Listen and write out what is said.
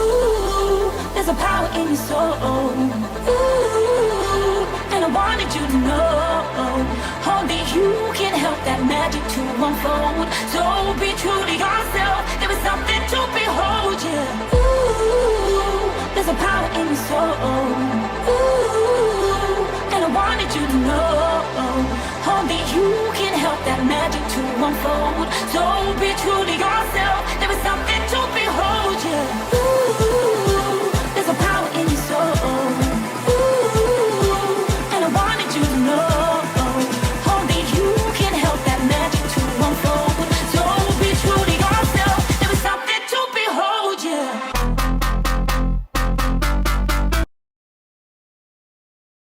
Ooh, there's a power in your soul. Ooh, and I wanted you to know only you can help that magic to unfold. So be true to yourself. There is something to behold, yeah. Ooh, there's a power in your soul. Ooh, and I wanted you to know only you can help that magic to unfold. So be true to yourself. There is something